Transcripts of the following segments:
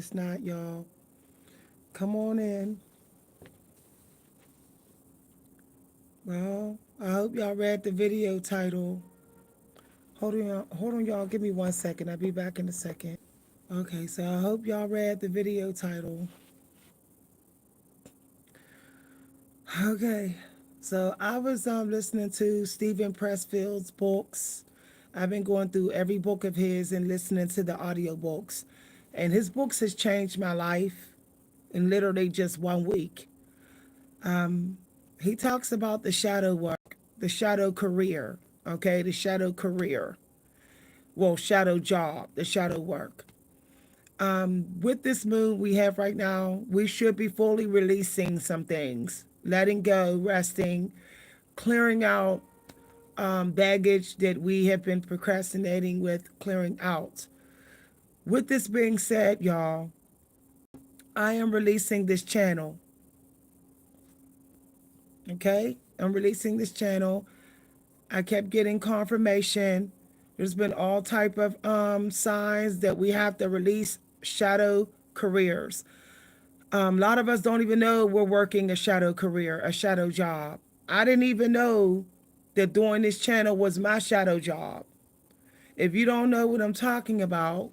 It's not, y'all. Come on in. Well, I hope y'all read the video title. Hold on, y'all. Give me 1 second. I'll be back in a second. Okay, so I hope y'all read the video title. Okay, so I was listening to Stephen Pressfield's books. I've been going through every book of his and listening to the audio books, and his books has changed my life in literally just 1 week. He talks about the shadow work, the shadow career, okay, the shadow career, well, shadow job, the shadow work. With this moon we have right now, we should be fully releasing some things, letting go, resting, clearing out baggage that we have been procrastinating with clearing out. With this being said, y'all, I am releasing this channel. Okay? I'm releasing this channel. I kept getting confirmation. There's been all type of signs that we have to release shadow careers. A lot of us don't even know we're working a shadow career, a shadow job. I didn't even know that doing this channel was my shadow job. If you don't know what I'm talking about,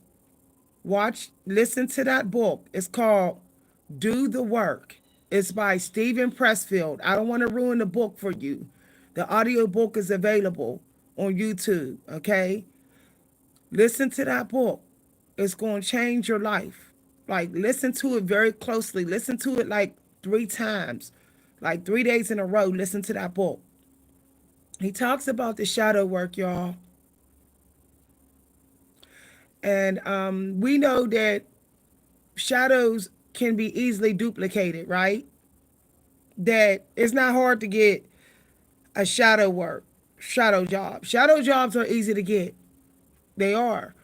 listen to that book. It's called Do the Work. It's by Stephen Pressfield. I don't want to ruin the book for you. The audio book is available on YouTube, okay? Listen to that book. It's going to change your life. Like, listen to it very closely. Listen to it like 3 times, like 3 days in a row. Listen to that book. He talks about the shadow work, y'all. And we know that shadows can be easily duplicated, right? That it's not hard to get a shadow job. Shadow jobs are easy to get. They are.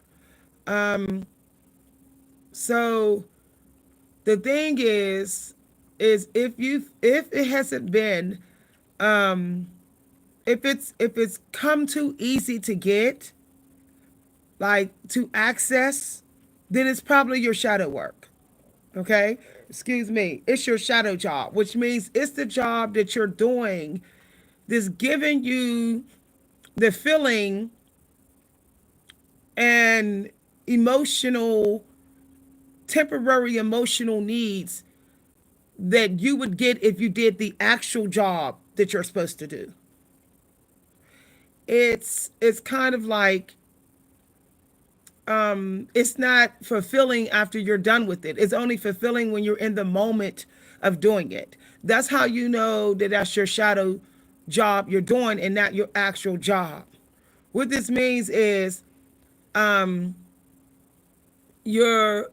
So the thing is if it hasn't been, if it's come too easy to get, like to access, then it's probably your shadow work. Okay? Excuse me. It's your shadow job, which means it's the job that you're doing that's giving you the feeling and emotional, temporary emotional needs that you would get if you did the actual job that you're supposed to do. It's kind of like it's not fulfilling after you're done with it. It's only fulfilling when you're in the moment of doing it. That's how you know that that's your shadow job you're doing and not your actual job. What this means is you're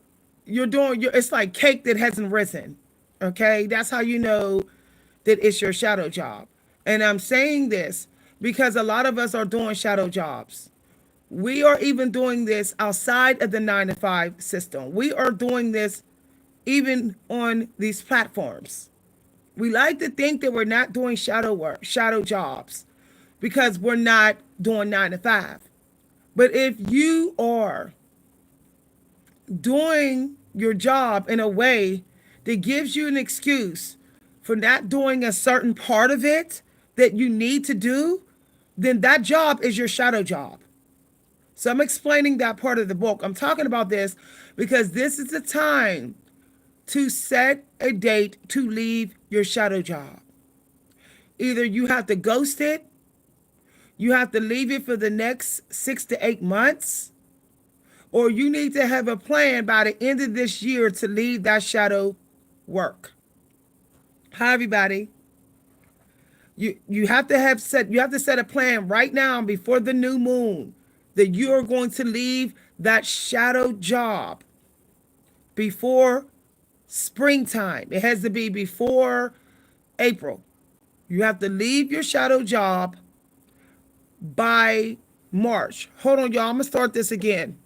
it's like cake that hasn't risen. Okay? That's how you know that it's your shadow job. And I'm saying this because a lot of us are doing shadow jobs. We are even doing this outside of the 9 to 5 system. We are doing this even on these platforms. We like to think that we're not doing shadow work, shadow jobs, because we're not doing 9 to 5. But if you are doing your job in a way that gives you an excuse for not doing a certain part of it that you need to do, then that job is your shadow job. So I'm explaining that part of the book. I'm talking about this because this is the time to set a date to leave your shadow job. Either you have to ghost it, you have to leave it for the next 6 to 8 months, or you need to have a plan by the end of this year to leave that shadow work. Hi, everybody. You have to set a plan right now before the new moon that you are going to leave that shadow job before springtime. It has to be before April. You have to leave your shadow job by March. Hold on, y'all. I'm gonna start this again.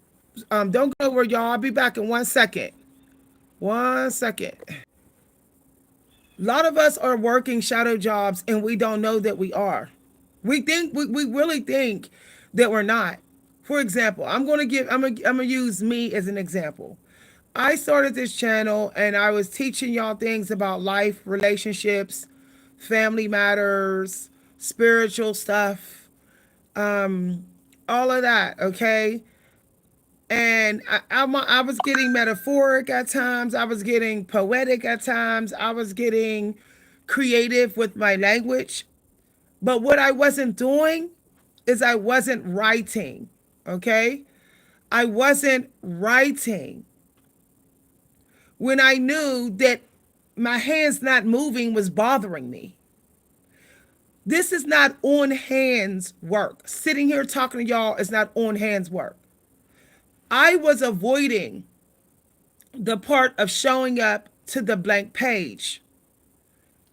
Don't go where y'all. I'll be back in 1 second. 1 second. A lot of us are working shadow jobs and we don't know that we are. We really think that we're not. For example, I'm gonna use me as an example. I started this channel and I was teaching y'all things about life, relationships, family matters, spiritual stuff, all of that, okay? And I was getting metaphoric at times. I was getting poetic at times. I was getting creative with my language. But what I wasn't doing is I wasn't writing, okay? I wasn't writing when I knew that my hands not moving was bothering me. This is not on hands work. Sitting here talking to y'all is not on hands work. I was avoiding the part of showing up to the blank page,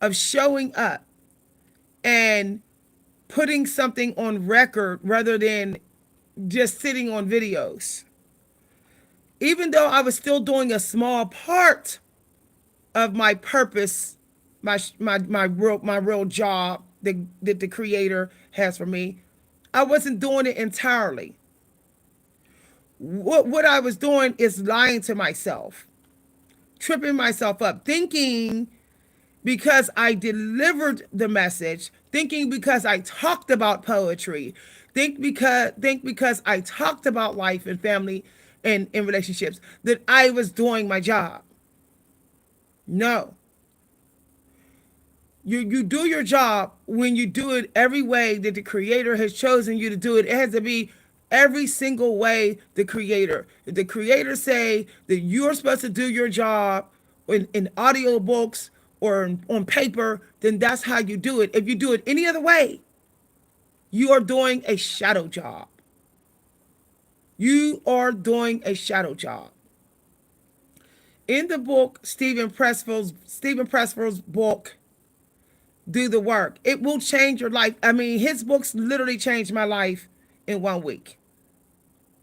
of showing up and putting something on record rather than just sitting on videos. Even though I was still doing a small part of my purpose, my real job that the creator has for me, I wasn't doing it entirely. What I was doing is lying to myself, tripping myself up, thinking because I delivered the message, thinking because I talked about poetry, think because I talked about life and family and in relationships that I was doing my job. No. You do your job when you do it every way that the creator has chosen you to do it. It has to be every single way the creator. If the creator say that you're supposed to do your job in audio books or on paper, then that's how you do it. If you do it any other way, you are doing a shadow job. You are doing a shadow job. In the book, Stephen Pressfield's book, Do the Work, it will change your life. I mean, his books literally changed my life in 1 week.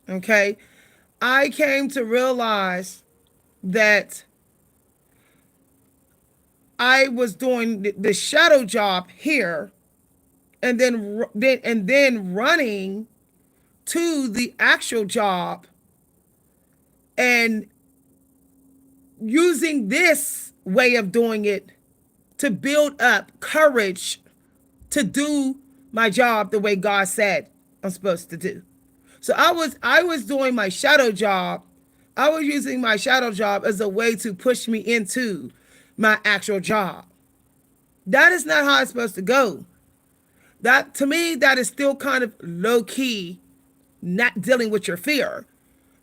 Okay? I came to realize that I was doing the shadow job here and then running to the actual job and using this way of doing it to build up courage to do my job the way God said I'm supposed to do. So I was doing my shadow job. I was using my shadow job as a way to push me into my actual job. That is not how it's supposed to go. That to me, that is still kind of low key, not dealing with your fear,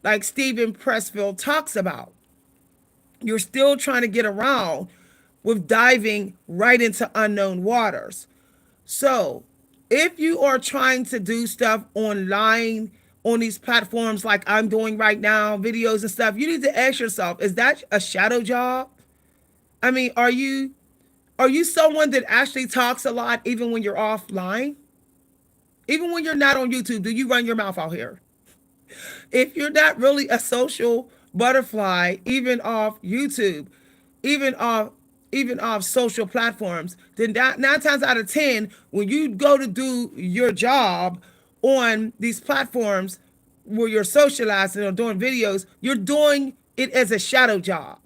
like Stephen Pressfield talks about. You're still trying to get around with diving right into unknown waters. So, if you are trying to do stuff online on these platforms like I'm doing right now, videos and stuff, you need to ask yourself, is that a shadow job? I mean, are you someone that actually talks a lot even when you're offline? Even when you're not on YouTube, do you run your mouth out here? If you're not really a social butterfly, even off YouTube, even off even off social platforms, then 9 times out of 10, when you go to do your job on these platforms where you're socializing or doing videos, you're doing it as a shadow job.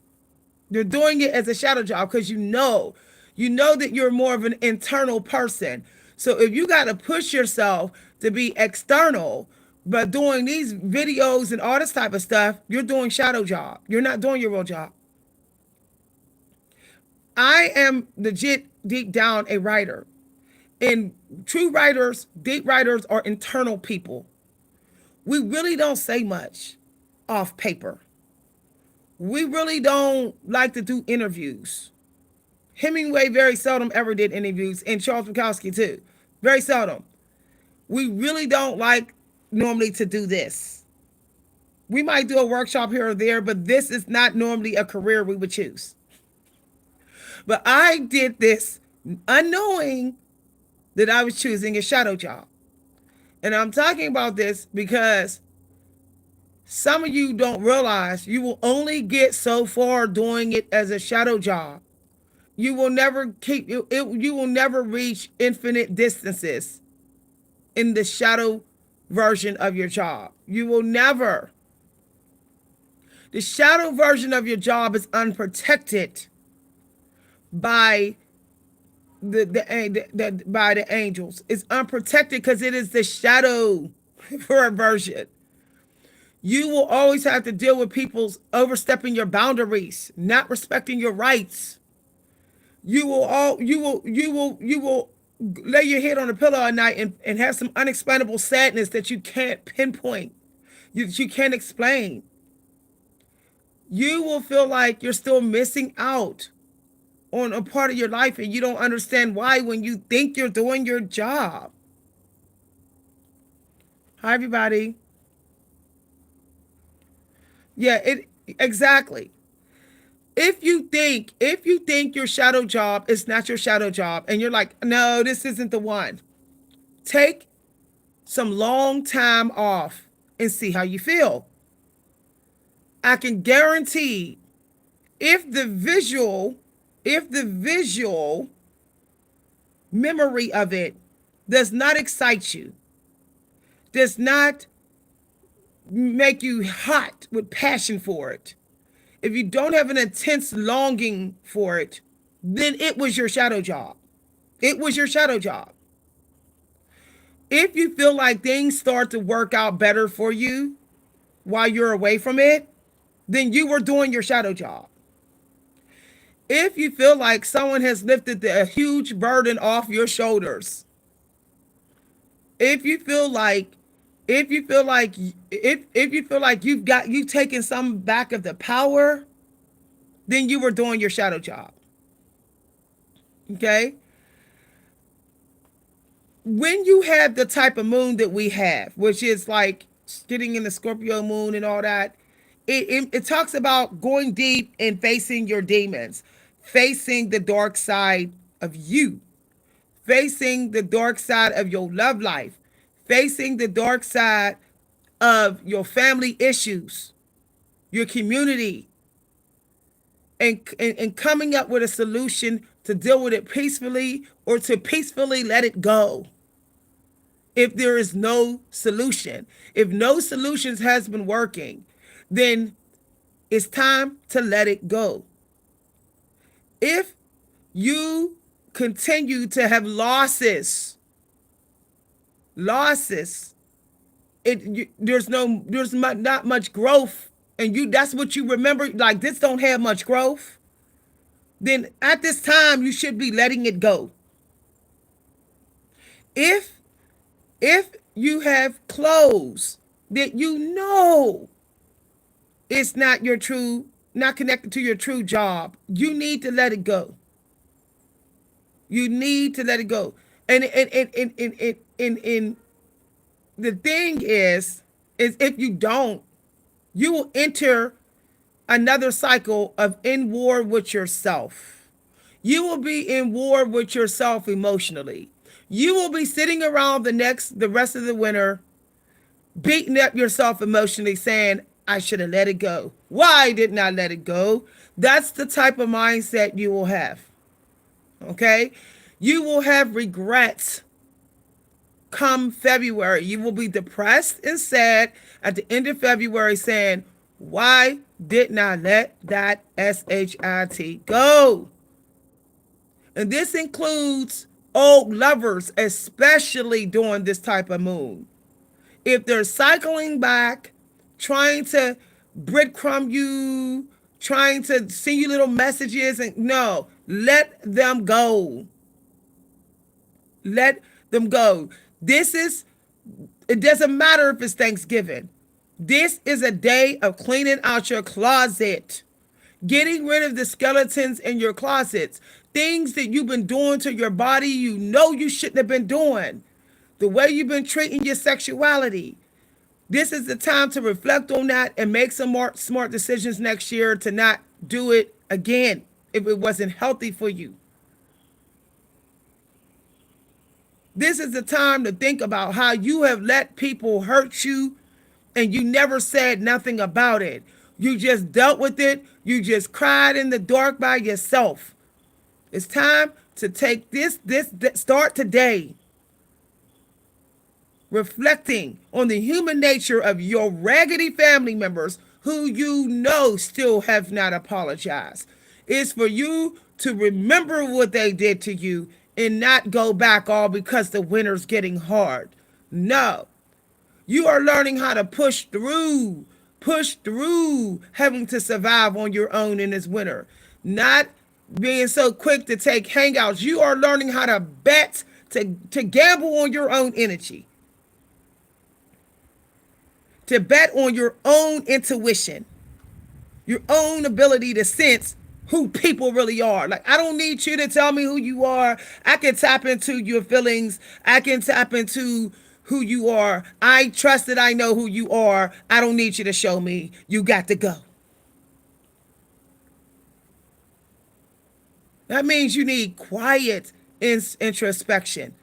You're doing it as a shadow job because you know that you're more of an internal person. So if you got to push yourself to be external, but doing these videos and all this type of stuff, you're doing shadow job. You're not doing your real job. I am legit deep down a writer. And true writers, deep writers are internal people. We really don't say much off paper. We really don't like to do interviews. Hemingway very seldom ever did interviews, and Charles Bukowski too. Very seldom. We really don't like normally to do this. We might do a workshop here or there, but this is not normally a career we would choose. But I did this unknowing that I was choosing a shadow job. And I'm talking about this because some of you don't realize you will only get so far doing it as a shadow job. You will never you will never reach infinite distances in the shadow version of your job. You will never. The shadow version of your job is unprotected by by the angels. It's unprotected because it is the shadow for a version. You will always have to deal with people's overstepping your boundaries, not respecting your rights. You will lay your head on a pillow at night and have some unexplainable sadness that you can't pinpoint, you can't explain. You will feel like you're still missing out on a part of your life and you don't understand why when you think you're doing your job. Hi, everybody. Yeah, it exactly. If you think your shadow job is not your shadow job and you're like, no, this isn't the one, take some long time off and see how you feel. I can guarantee if the visual, if the visual memory of it does not excite you, does not make you hot with passion for it, if you don't have an intense longing for it, then it was your shadow job. It was your shadow job. If you feel like things start to work out better for you while you're away from it, then you were doing your shadow job. If you feel like someone has lifted a huge burden off your shoulders, if you feel like if you feel like you've taken some back of the power, then you were doing your shadow job. Okay? When you have the type of moon that we have, which is like getting in the Scorpio moon and all that, it talks about going deep and facing your demons, facing the dark side of you, facing the dark side of your love life, facing the dark side of your family issues, your community, and coming up with a solution to deal with it peacefully or to peacefully let it go. If there is no solution, if no solutions has been working, then it's time to let it go. If you continue to have losses, there's not much growth, and that's what you remember, like this don't have much growth, then at this time you should be letting it go. If you have clothes that you know it's not not connected to your true job, you need to let it go. You need to let it go. And the thing is if you don't, you will enter another cycle of in war with yourself. You will be in war with yourself emotionally. You will be sitting around the rest of the winter, beating up yourself emotionally, saying, I should have let it go. Why didn't I let it go? That's the type of mindset you will have. Okay? You will have regrets come February. You will be depressed and sad at the end of February saying, why didn't I let that SHIT go? And this includes old lovers, especially during this type of moon. If they're cycling back, trying to breadcrumb you, trying to send you little messages, and no, let them go. Let them go. It doesn't matter if it's Thanksgiving. This is a day of cleaning out your closet, getting rid of the skeletons in your closets, things that you've been doing to your body you know you shouldn't have been doing, the way you've been treating your sexuality. This is the time to reflect on that and make some more smart decisions next year to not do it again if it wasn't healthy for you. This is the time to think about how you have let people hurt you and you never said nothing about it. You just dealt with it. You just cried in the dark by yourself. It's time to take start today reflecting on the human nature of your raggedy family members who you know still have not apologized. It's for you to remember what they did to you and not go back all because the winter's getting hard. No. You are learning how to push through having to survive on your own in this winter. Not being so quick to take hangouts. You are learning how to bet, to gamble on your own energy, to bet on your own intuition, your own ability to sense who people really are. Like, I don't need you to tell me who you are. I can tap into your feelings. I can tap into who you are. I trust that I know who you are. I don't need you to show me. You got to go. That means you need quiet introspection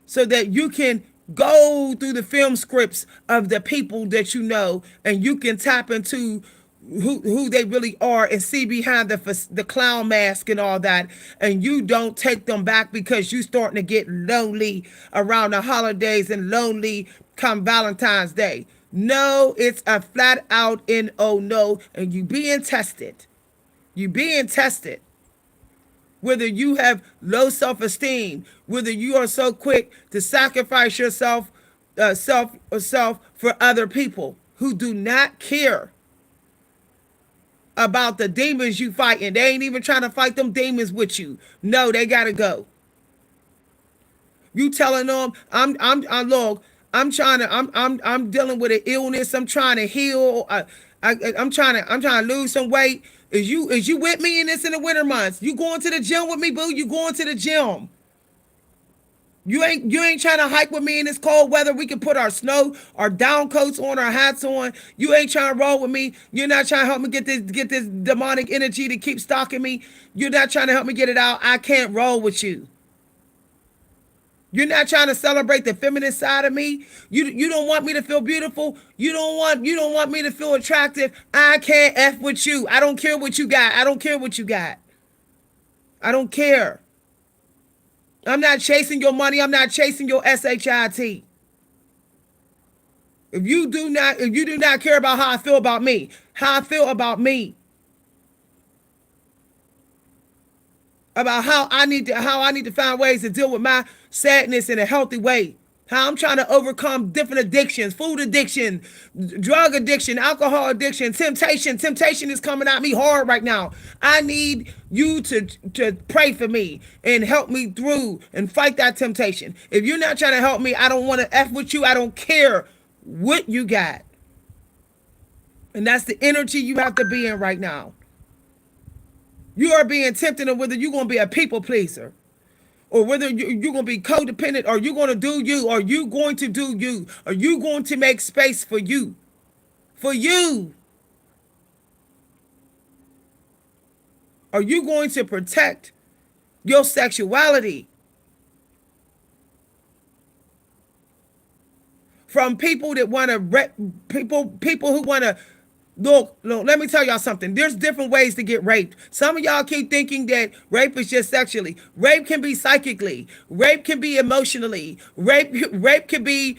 so that you can go through the film scripts of the people that you know, and you can tap into who they really are and see behind the clown mask and all that, and you don't take them back because you starting to get lonely around the holidays and lonely come Valentine's Day. No, it's a flat out no, and you being tested. You being tested. Whether you have low self-esteem, whether you are so quick to sacrifice yourself, self for other people who do not care about the demons you fighting. They ain't even trying to fight them demons with you. No, they gotta go. You telling them, look, I'm dealing with an illness. I'm trying to heal. I'm trying to lose some weight. Is you with me in this in the winter months? You going to the gym with me, boo? You going to the gym? You ain't trying to hike with me in this cold weather. We can put our down coats on, our hats on. You ain't trying to roll with me. You're not trying to help me get this demonic energy to keep stalking me. You're not trying to help me get it out. I can't roll with you. You're not trying to celebrate the feminine side of me. You don't want me to feel beautiful. You don't want me to feel attractive. I can't F with you. I don't care what you got. I don't care what you got. I don't care. I'm not chasing your money. I'm not chasing your SHIT. If you do not care about how I feel about me, about how I need to find ways to deal with my sadness in a healthy way. How I'm trying to overcome different addictions, food addiction, drug addiction, alcohol addiction, temptation. Temptation is coming at me hard right now. I need you to pray for me and help me through and fight that temptation. If you're not trying to help me, I don't want to F with you. I don't care what you got. And that's the energy you have to be in right now. You are being tempted on whether you're going to be a people pleaser, or whether you're going to be codependent, or you're going to do you, or you going to do you, or you going to make space for you. For you. Are you going to protect your sexuality from people that want to people who want to look, let me tell y'all something. There's different ways to get raped. Some of y'all keep thinking that rape is just sexually. Rape can be psychically. Rape can be emotionally. Rape can be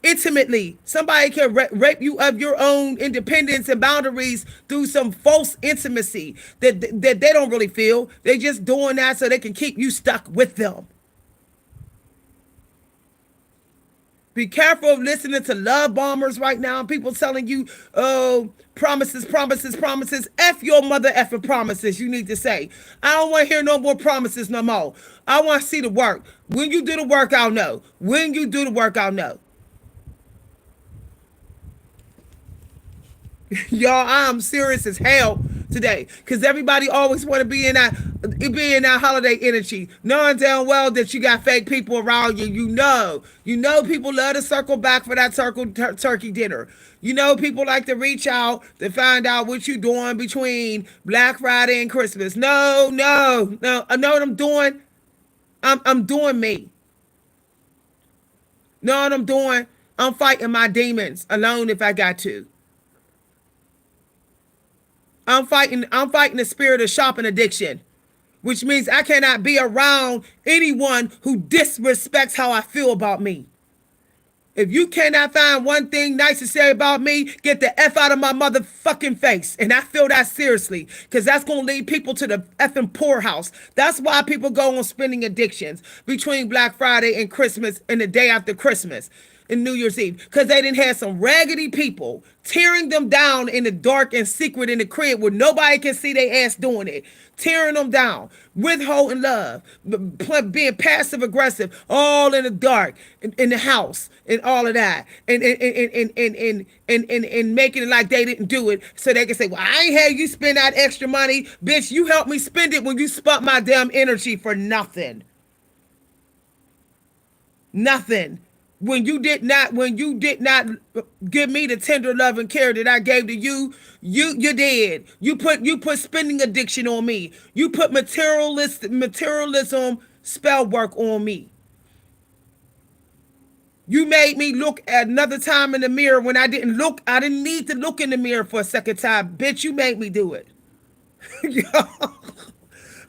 intimately. Somebody can rape you of your own independence and boundaries through some false intimacy that they don't really feel. They just doing that so they can keep you stuck with them. Be careful of listening to love bombers right now. People telling you, oh, promises. F your mother effing promises, you need to say. I don't want to hear no more promises no more. I want to see the work. When you do the work, I'll know. When you do the work, I'll know. Y'all, I'm serious as hell today, because everybody always want to be in that holiday energy, knowing damn well that you got fake people around you. You know people love to circle back for that turkey dinner. You know people like to reach out to find out what you doing between Black Friday and Christmas. No. I know what I'm doing. I'm doing me. Know what I'm doing? I'm fighting my demons alone if I got to. I'm fighting the spirit of shopping addiction, which means I cannot be around anyone who disrespects how I feel about me. If you cannot find one thing nice to say about me, get the F out of my motherfucking face. And I feel that seriously, because that's going to lead people to the effing poorhouse. That's why people go on spending addictions between Black Friday and Christmas and the day after Christmas and New Year's Eve, because they didn't have some raggedy people tearing them down in the dark and secret in the crib where nobody can see their ass doing it, tearing them down, withholding love, being passive aggressive, all in the dark, in the house, and all of that, and making it like they didn't do it, so they can say, "Well, I ain't had you spend that extra money, bitch. You helped me spend it when you spent my damn energy for nothing, nothing." When you did not give me the tender love and care that I gave to you, you did. You put spending addiction on me. You put materialism spell work on me. You made me look at another time in the mirror when I didn't look. I didn't need to look in the mirror for a second time. Bitch, you made me do it.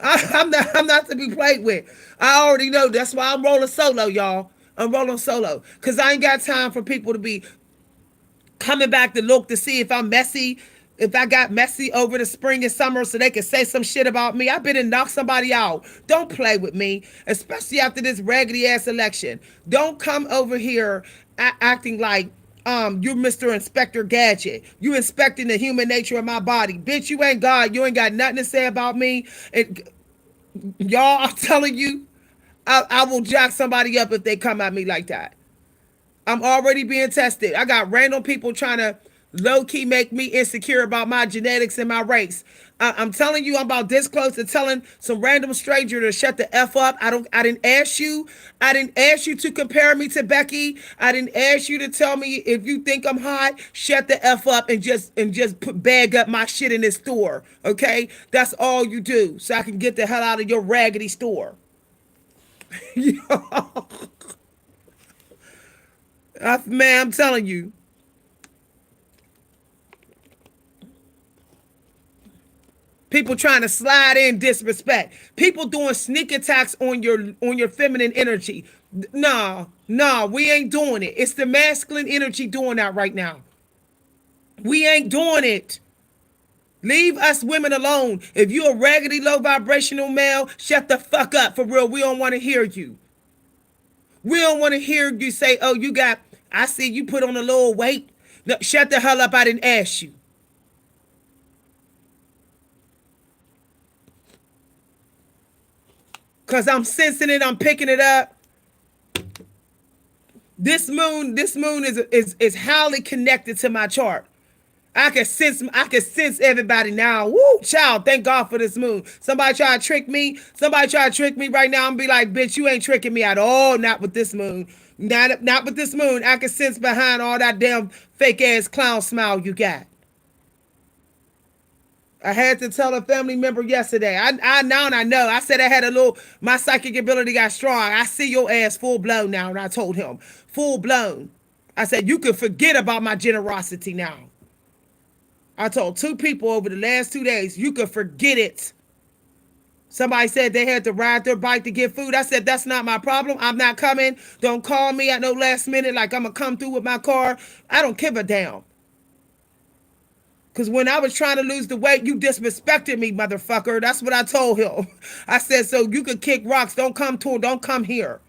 I'm not to be played with. I already know. That's why I'm rolling solo, y'all. I'm rolling solo. Because I ain't got time for people to be coming back to look to see if I'm messy, if I got messy over the spring and summer so they can say some shit about me. I've been and knocked somebody out. Don't play with me, especially after this raggedy ass election. Don't come over here acting like you're Mr. Inspector Gadget. You inspecting the human nature of my body. Bitch, you ain't God. You ain't got nothing to say about me. And y'all, I'm telling you, I will jack somebody up if they come at me like that. I'm already being tested. I got random people trying to low key make me insecure about my genetics and my race. I'm telling you, I'm about this close to telling some random stranger to shut the F up. I didn't ask you. I didn't ask you to compare me to Becky. I didn't ask you to tell me if you think I'm hot. Shut the F up and just bag up my shit in this store. Okay, that's all you do, so I can get the hell out of your raggedy store. Man, I'm telling you. People trying to slide in disrespect. People doing sneak attacks on your feminine energy. Nah, we ain't doing it. It's the masculine energy doing that right now. We ain't doing it. Leave us women alone. If you're a raggedy low vibrational male, shut the fuck up. For real, we don't want to hear you. We don't want to hear you say, "Oh, I see you put on a little weight." No, shut the hell up. I didn't ask you. Because I'm sensing it. I'm picking it up. This moon is highly connected to my chart. I can sense everybody now. Woo, child, thank God for this moon. Somebody try to trick me. Somebody try to trick me right now and be like, "Bitch, you ain't tricking me at all. Not with this moon. Not with this moon. I can sense behind all that damn fake ass clown smile you got." I had to tell a family member yesterday. I now and I know. I said I had my psychic ability got strong. I see your ass full blown now. And I told him, full blown. I said, you can forget about my generosity now. I told two people over the last 2 days, you could forget it. Somebody said they had to ride their bike to get food. I said, that's not my problem. I'm not coming. Don't call me at no last minute like I'm going to come through with my car. I don't give a damn. Because when I was trying to lose the weight, you disrespected me, motherfucker. That's what I told him. I said, so you could kick rocks. Don't come here.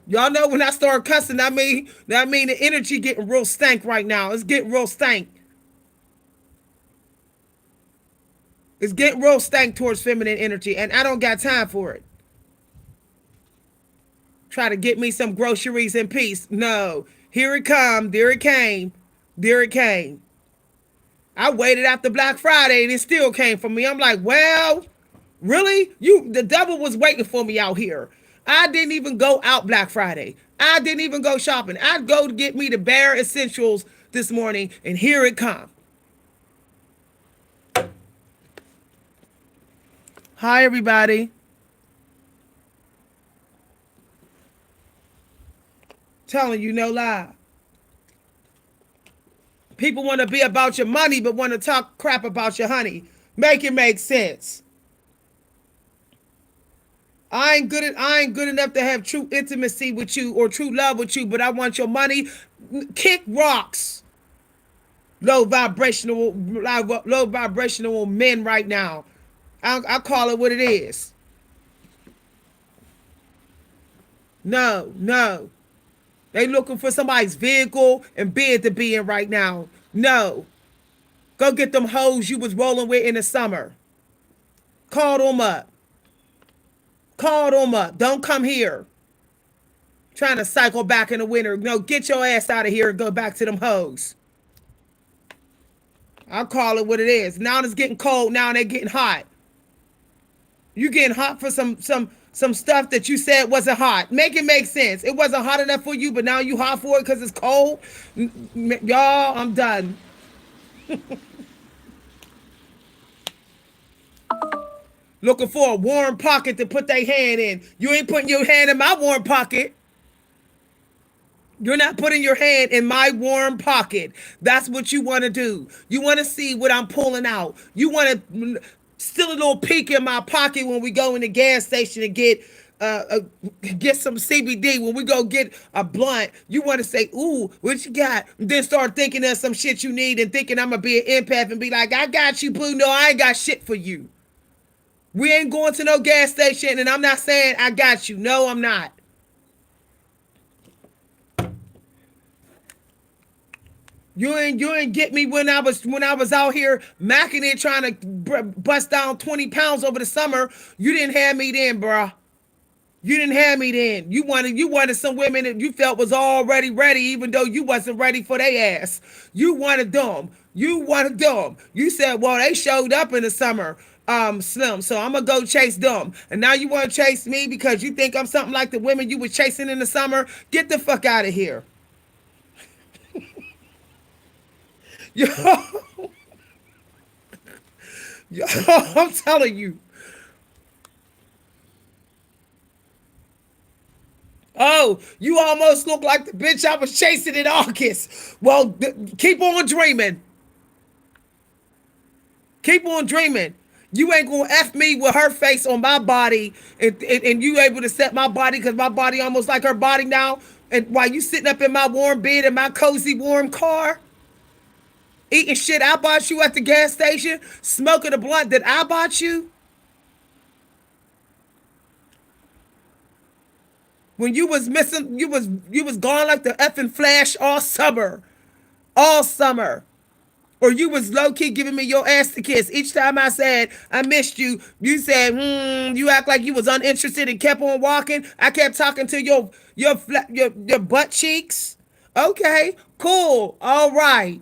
Y'all know when I start cussing, I mean the energy getting real stank right now. It's getting real stank. It's getting real stank towards feminine energy, and I don't got time for it. Try to get me some groceries in peace. No. Here it come. There it came. There it came. I waited after Black Friday and it still came for me. I'm like, well, really? The devil was waiting for me out here. I didn't even go out Black Friday. I didn't even go shopping. I'd go to get me the bare essentials this morning, and here it come. Hi, everybody. Telling you no lie. People want to be about your money, but want to talk crap about your honey. Make it make sense. I ain't good enough to have true intimacy with you or true love with you, but I want your money. Kick rocks. Low vibrational men right now. I call it what it is. No, no. They looking for somebody's vehicle and bed to be in right now. No. Go get them hoes you was rolling with in the summer. Call them up. Call them up. Don't come here trying to cycle back in the winter. No, get your ass out of here and go back to them hoes. I'll call it what it is. Now it's getting cold. Now they're getting hot. You getting hot for some stuff that you said wasn't hot. Make it make sense. It wasn't hot enough for you, but now you hot for it because it's cold. Y'all, I'm done. Looking for a warm pocket to put their hand in. You ain't putting your hand in my warm pocket. You're not putting your hand in my warm pocket. That's what you want to do. You want to see what I'm pulling out. You want to steal a little peek in my pocket when we go in the gas station and get some CBD. When we go get a blunt, you want to say, "Ooh, what you got?" Then start thinking of some shit you need and thinking I'm gonna be an empath and be like, "I got you, boo." No, I ain't got shit for you. We ain't going to no gas station, and I'm not saying I got you. No, I'm not. You ain't get me when I was out here macking it trying to bust down 20 pounds over the summer. You didn't have me then, bruh. You didn't have me then. You wanted some women that you felt was already ready, even though you wasn't ready for their ass. You wanted them. You wanted them. You said, well, they showed up in the summer, Slim. So I'm gonna go chase them. And now you want to chase me because you think I'm something like the women you were chasing in the summer? Get the fuck out of here. Yo, yo, I'm telling you. Oh, you almost look like the bitch I was chasing in August. Well, keep on dreaming. Keep on dreaming. You ain't gonna F me with her face on my body and you able to set my body because my body almost like her body now. And while you sitting up in my warm bed in my cozy warm car, eating shit I bought you at the gas station, smoking a blunt that I bought you. When you was missing, you was gone like the effing flash all summer. Or you was low key giving me your ass to kiss. Each time I said I missed you, you said, you act like you was uninterested and kept on walking. I kept talking to your butt cheeks. Okay, cool, all right.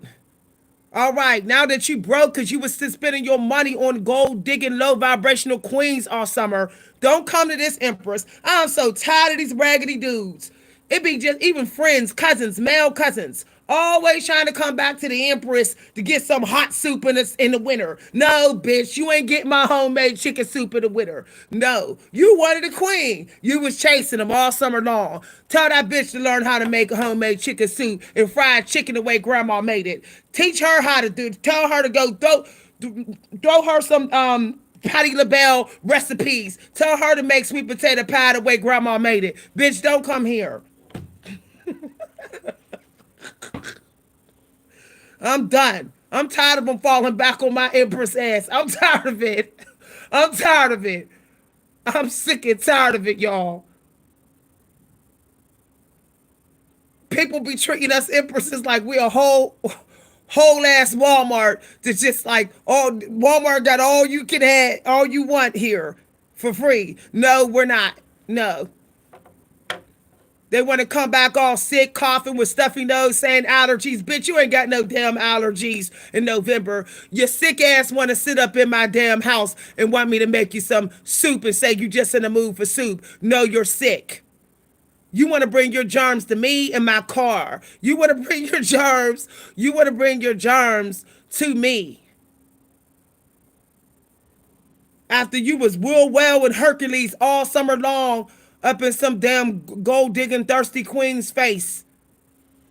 All right, now that you broke because you was still spending your money on gold digging low vibrational queens all summer, don't come to this Empress. I'm so tired of these raggedy dudes. It be just even friends, cousins, male cousins, always trying to come back to the Empress to get some hot soup in the winter. No, bitch, you ain't getting my homemade chicken soup in the winter. No, you wanted a queen. You was chasing them all summer long. Tell that bitch to learn how to make a homemade chicken soup and fried chicken the way grandma made it. Teach her how to do it. Tell her to go throw her some Patty LaBelle recipes. Tell her to make sweet potato pie the way grandma made it. Bitch, don't come here. I'm done. I'm tired of them falling back on my Empress ass. I'm tired of it. I'm tired of it. I'm sick and tired of it, y'all. People be treating us Empresses like we a whole ass Walmart that's just like, oh, Walmart got all you can have, all you want here for free. No, we're not. No. They want to come back all sick, coughing with stuffy nose, saying allergies. Bitch, you ain't got no damn allergies in November. Your sick ass want to sit up in my damn house and want me to make you some soup and say you just in the mood for soup. No, you're sick. You want to bring your germs to me in my car. You want to bring your germs. You want to bring your germs to me. After you was Will Well and Hercules all summer long up in some damn gold digging thirsty queen's face.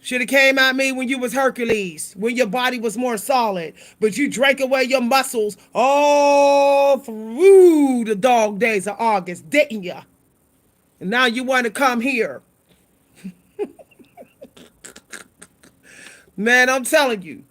Should have came at me when you was Hercules, when your body was more solid. But you drank away your muscles all through the dog days of August, didn't you? And now you want to come here. Man, I'm telling you.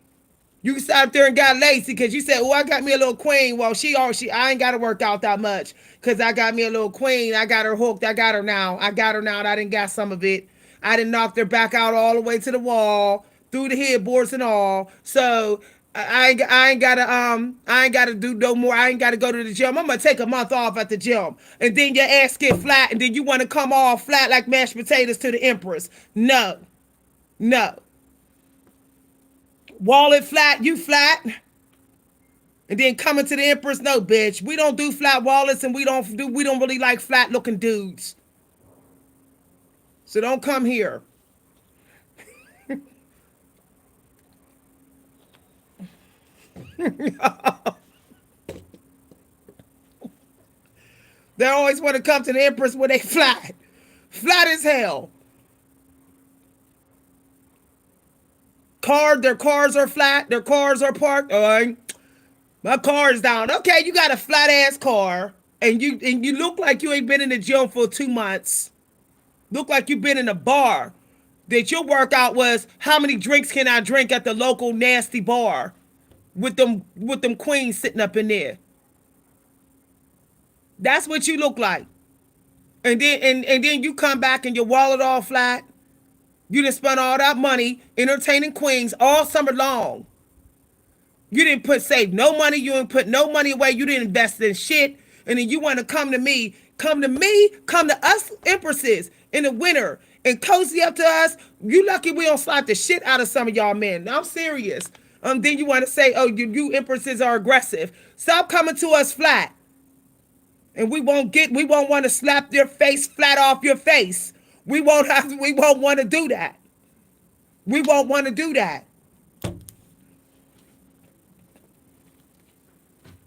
You sat up there and got lazy because you said, "Oh, I got me a little queen." Well, I ain't got to work out that much because I got me a little queen. I got her hooked. I got her now. I got her now. And I didn't got some of it. I didn't knock her back out all the way to the wall, through the headboards and all. So I ain't gotta do no more. I ain't gotta go to the gym. I'm gonna take a month off at the gym, and then your ass get flat, and then you want to come all flat like mashed potatoes to the Empress. No, no. Wallet flat, you flat. And then coming to the Empress, no, bitch. We don't do flat wallets, and we don't really like flat looking dudes. So don't come here. They always want to come to the Empress when they flat. Flat as hell. Their cars are flat. Their cars are parked. All right. My car is down. Okay, you got a flat ass car, and you look like you ain't been in the gym for 2 months. Look like you've been in a bar. That your workout was how many drinks can I drink at the local nasty bar with them queens sitting up in there. That's what you look like. And then you come back and your wallet all flat. You done spent all that money entertaining queens all summer long. You didn't save no money. You didn't put no money away. You didn't invest in shit. And then you want to come to us empresses in the winter and cozy up to us. You lucky we don't slap the shit out of some of y'all men. Now I'm serious. Then you want to say, oh, you empresses are aggressive. Stop coming to us flat. And we won't want to slap your face flat off your face. We won't want to do that. We won't want to do that.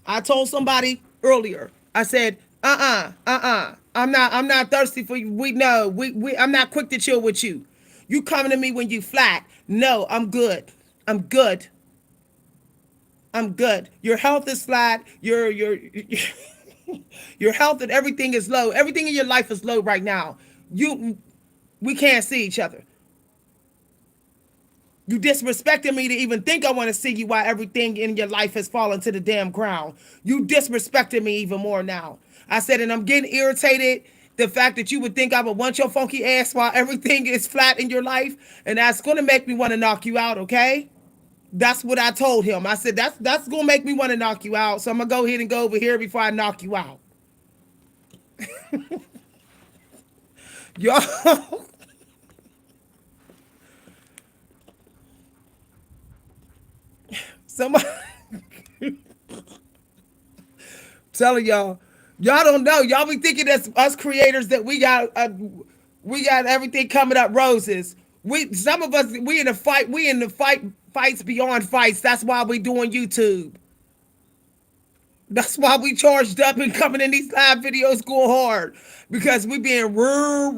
I told somebody earlier, I said, I'm not thirsty for you. I'm not quick to chill with you. You coming to me when you flat. No, I'm good. I'm good. I'm good. Your health is flat. Your health and everything is low. Everything in your life is low right now. We can't see each other. You disrespecting me to even think I want to see you while everything in your life has fallen to the damn ground. You disrespecting me even more now. I said, and I'm getting irritated. The fact that you would think I would want your funky ass while everything is flat in your life, and that's gonna make me want to knock you out. Okay, that's what I told him. I said that's gonna make me want to knock you out. So I'm gonna go ahead and go over here before I knock you out. Yo, somebody telling y'all don't know. Y'all be thinking that's us creators that we got everything coming up roses. Some of us we in the fight. We in the fights beyond fights. That's why we doing YouTube. That's why we charged up and coming in these live videos going hard because we being real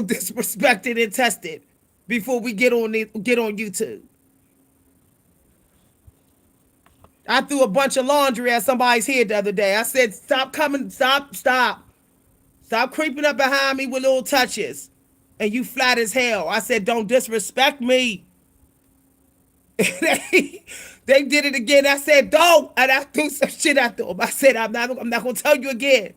disrespected and tested before we get on YouTube. I threw a bunch of laundry at somebody's head the other day. I said, "Stop coming, stop creeping up behind me with little touches." And you flat as hell. I said, "Don't disrespect me." they did it again. I said, "Don't," and I threw some shit at them. I said, I'm not gonna tell you again."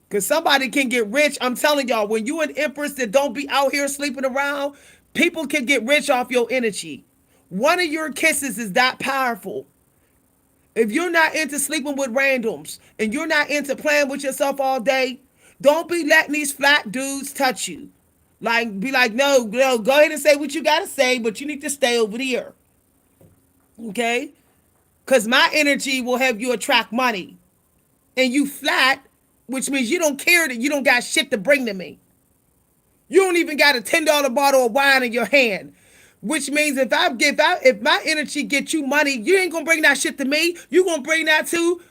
Cause somebody can get rich. I'm telling y'all, when you an empress that don't be out here sleeping around, people can get rich off your energy. One of your kisses is that powerful. If you're not into sleeping with randoms and you're not into playing with yourself all day, don't be letting these flat dudes touch you. Like, be like, no, go ahead and say what you gotta say, but you need to stay over here. Okay? Because my energy will have you attract money. And you flat, which means you don't care that you don't got shit to bring to me. You don't even got a $10 bottle of wine in your hand. Which means if my energy gets you money, you ain't gonna bring that shit to me. You gonna bring that to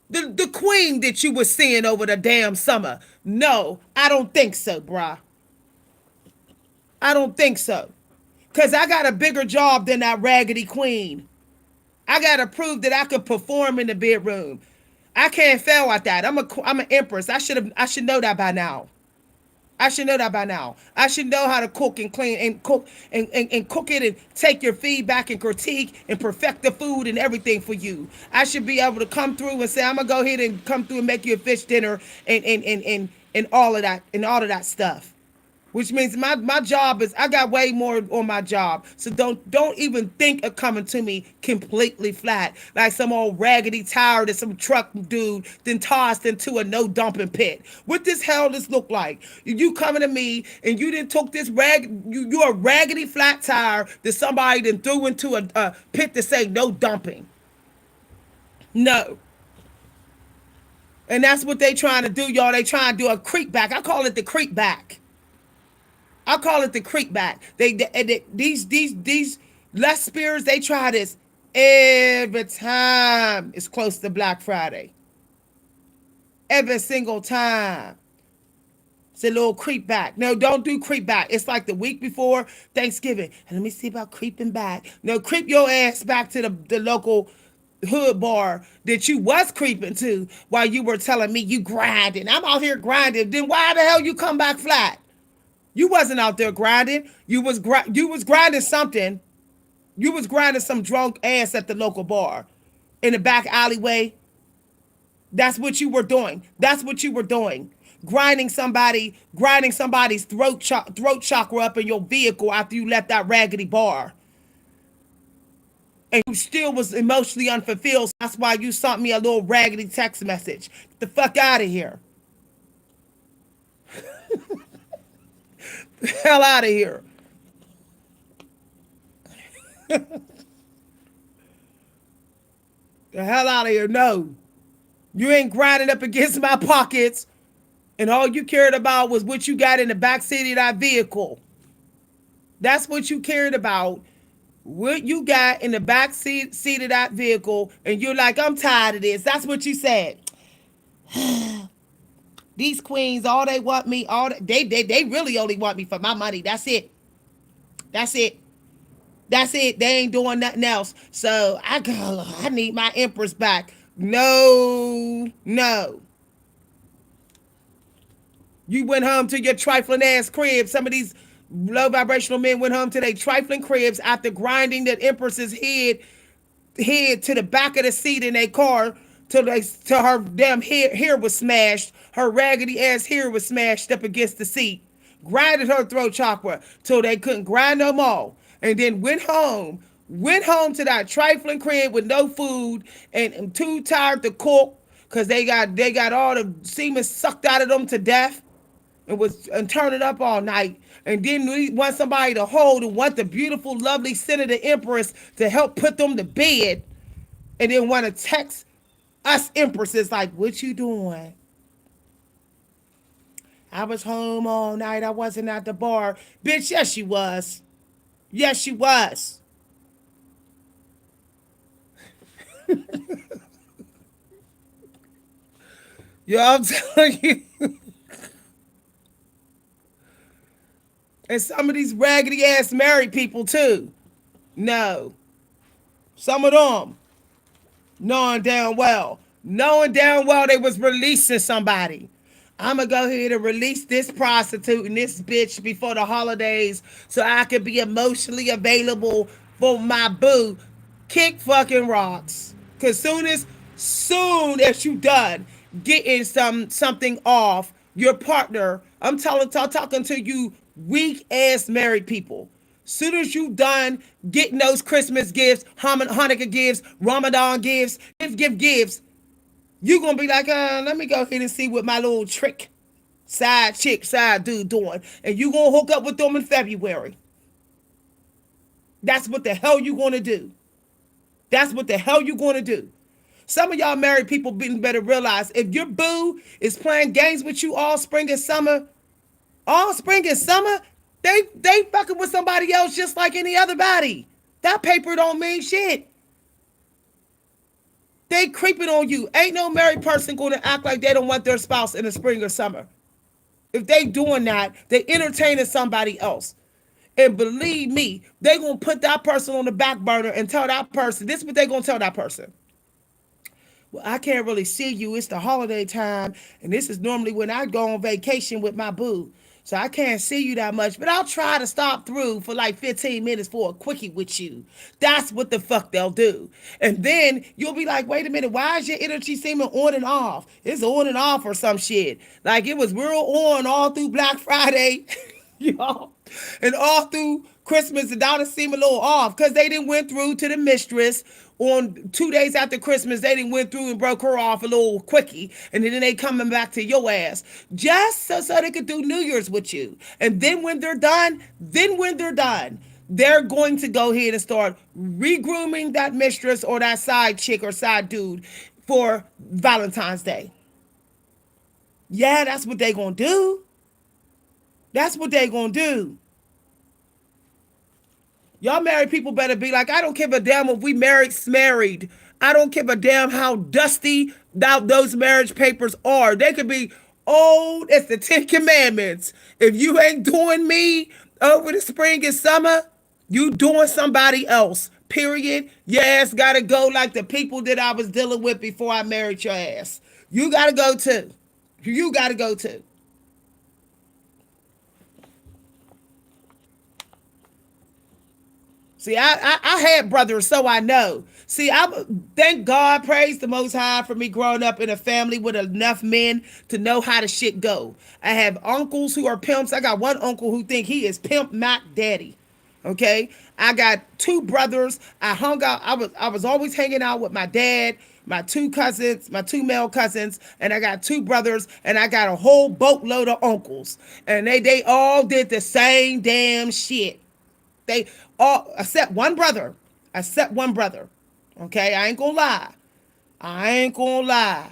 the queen that you was seeing over the damn summer. No, I don't think so, bruh. I don't think so. Because I got a bigger job than that raggedy queen. I got to prove that I could perform in the bedroom. I can't fail at that. I'm an empress. I should know that by now. I should know that by now. I should know how to cook and clean and cook and cook it and take your feedback and critique and perfect the food and everything for you. I should be able to come through and say, I'm gonna go ahead and come through and make you a fish dinner and all of that and all of that stuff. Which means my job is I got way more on my job. So don't even think of coming to me completely flat. Like some old raggedy tire that some truck dude then tossed into a no dumping pit. What this hell this look like? You coming to me and you didn't took this you a raggedy flat tire that somebody then threw into a pit to say no dumping. No. And that's what they trying to do, y'all. They trying to do a creep back. I call it the creep back. I call it the creek back. These less spirits, they try this every time it's close to Black Friday. Every single time. It's a little creep back. No, don't do creep back. It's like the week before Thanksgiving. And let me see about creeping back. No, creep your ass back to the local hood bar that you was creeping to while you were telling me you grinding. I'm out here grinding. Then why the hell you come back flat? You wasn't out there grinding. You was grinding something. You was grinding some drunk ass at the local bar in the back alleyway. That's what you were doing. That's what you were doing. Grinding somebody's throat chakra up in your vehicle after you left that raggedy bar. And you still was emotionally unfulfilled. So that's why you sent me a little raggedy text message. Get the fuck out of here. Hell out of here. The hell out of here. No. You ain't grinding up against my pockets. And all you cared about was what you got in the back seat of that vehicle. That's what you cared about. What you got in the back seat of that vehicle. And you're like, I'm tired of this. That's what you said. These queens, all they want me, they really only want me for my money. That's it. That's it. That's it. They ain't doing nothing else. So I need my empress back. No. You went home to your trifling ass crib. Some of these low vibrational men went home to their trifling cribs after grinding that empress's head to the back of the seat in their car till her damn hair was smashed. Her raggedy ass hair was smashed up against the seat. Grinded her throat chakra till they couldn't grind no more. And then went home to that trifling crib with no food and too tired to cook because they got all the semen sucked out of them to death and turn it up all night. And then we want somebody to hold and want the beautiful, lovely Senator Empress to help put them to bed. And then want to text us empresses like, what you doing? I was home all night. I wasn't at the bar. Bitch, yes, you was. Yes, you was. Yo, I'm telling you. And some of these raggedy ass married people too. No. Some of them. Knowing damn well they was releasing somebody. I'm going to go ahead and release this prostitute and this bitch before the holidays so I can be emotionally available for my boo. Kick fucking rocks. Because soon as you done getting something off your partner, I'm talking to you weak ass married people. Soon as you done getting those Christmas gifts, Hanukkah gifts, Ramadan gifts, gifts, you gonna be like, let me go ahead and see what my little side dude doing. And you gonna hook up with them in February. That's what the hell you gonna do. That's what the hell you gonna do. Some of y'all married people better realize if your boo is playing games with you all spring and summer, they fucking with somebody else just like any other body. That paper don't mean shit. They creeping on you. Ain't no married person going to act like they don't want their spouse in the spring or summer. If they doing that, they entertaining somebody else. And believe me, they gonna put that person on the back burner and tell that person, this is what they gonna tell that person. Well, I can't really see you. It's the holiday time, and this is normally when I go on vacation with my boo. So I can't see you that much, but I'll try to stop through for like 15 minutes for a quickie with you. That's what the fuck they'll do. And then you'll be like, wait a minute, why is your energy seeming on and off? It's on and off or some shit. Like it was real on all through Black Friday, you know, and all through Christmas, and now it seem a little off because they didn't went through to the mistress on 2 days after Christmas. They didn't went through and broke her off a little quickie, and then they coming back to your ass just so they could do New Year's with you. And then when they're done, they're going to go ahead and start regrooming that mistress or that side chick or side dude for Valentine's Day. Yeah, that's what they gonna do. That's what they gonna do. Y'all married people better be like, I don't give a damn if we married. I don't give a damn how dusty those marriage papers are. They could be old as the Ten Commandments. If you ain't doing me over the spring and summer, you doing somebody else. Period. Your ass gotta go like the people that I was dealing with before I married your ass. You gotta go too. You gotta go too. See, I had brothers, so I know. See, I thank God, praise the Most High for me growing up in a family with enough men to know how the shit go. I have uncles who are pimps. I got one uncle who think he is Pimp Mac Daddy. Okay, I got two brothers. I hung out. I was always hanging out with my dad, my two cousins, my two male cousins, and I got two brothers, and I got a whole boatload of uncles, and they all did the same damn shit. They all except one brother. Except one brother. Okay, I ain't gonna lie. I ain't gonna lie.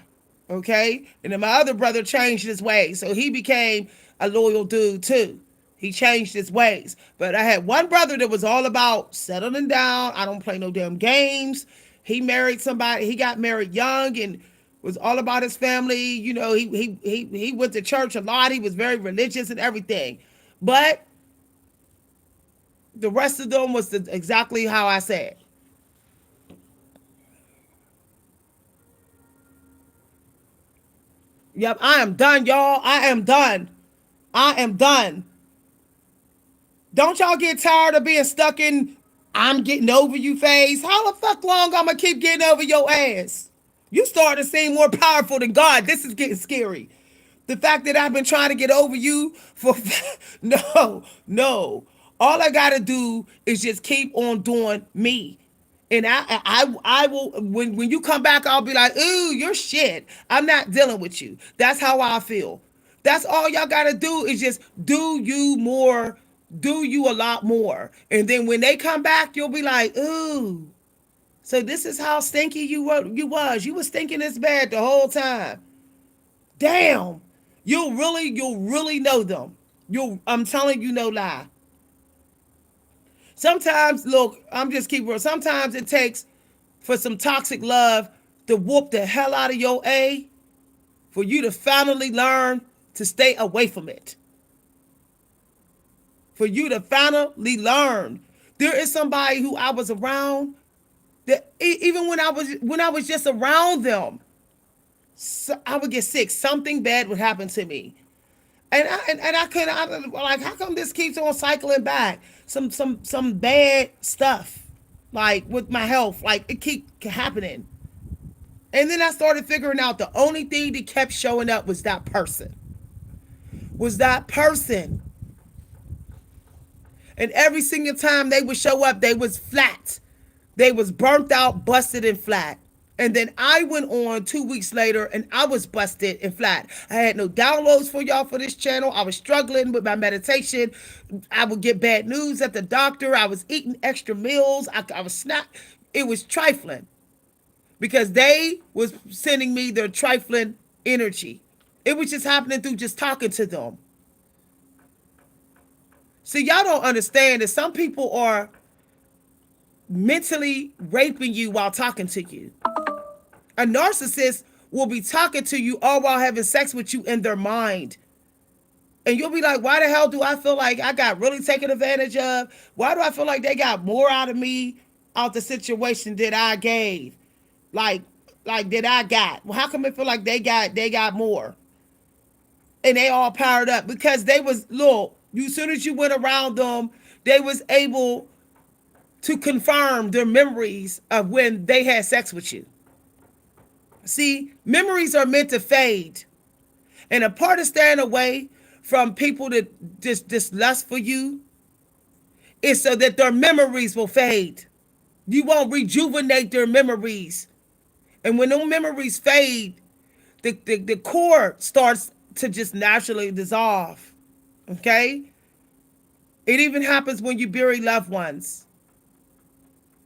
Okay? And then my other brother changed his ways. So he became a loyal dude too. He changed his ways. But I had one brother that was all about settling down. I don't play no damn games. He married somebody, he got married young and was all about his family. You know, he went to church a lot. He was very religious and everything. But the rest of them was exactly how I said. Yep, I am done, y'all. I am done. I am done. Don't y'all get tired of being stuck in I'm getting over you phase? How the fuck long I'm gonna keep getting over your ass? You start to seem more powerful than God. This is getting scary. The fact that I've been trying to get over you for no. All I gotta do is just keep on doing me. And I will when you come back, I'll be like, ooh, you're shit. I'm not dealing with you. That's how I feel. That's all y'all gotta do is just do you more, do you a lot more. And then when they come back, you'll be like, ooh. So this is how stinky you were. You was. You was stinking this bad the whole time. Damn. You'll really know them. I'm telling you no lie. Sometimes, look, I'm just keep real. Sometimes it takes for some toxic love to whoop the hell out of your A for you to finally learn to stay away from it. For you to finally learn. There is somebody who I was around that even when I was just around them, so I would get sick. Something bad would happen to me. And I couldn't, like, how come this keeps on cycling back? Some bad stuff, like with my health, like it keep happening. And then I started figuring out the only thing that kept showing up was that person. Was that person. And every single time they would show up, they was flat. They was burnt out, busted, and flat. And then I went on 2 weeks later and I was busted and flat. I had no downloads for y'all for this channel. I was struggling with my meditation. I would get bad news at the doctor. I was eating extra meals. I was snap. It was trifling because they was sending me their trifling energy. It was just happening through just talking to them. See, y'all don't understand that some people are mentally raping you while talking to you. A narcissist will be talking to you all while having sex with you in their mind. And you'll be like, why the hell do I feel like I got really taken advantage of? Why do I feel like they got more out of me out the situation that I gave? Like that I got. Well, how come it feel like they got more? And they all powered up because they was look, you as soon as you went around them, they was able to confirm their memories of when they had sex with you. See, memories are meant to fade. And a part of staying away from people that just lust for you is so that their memories will fade. You won't rejuvenate their memories. And when those memories fade, the core starts to just naturally dissolve. Okay? It even happens when you bury loved ones.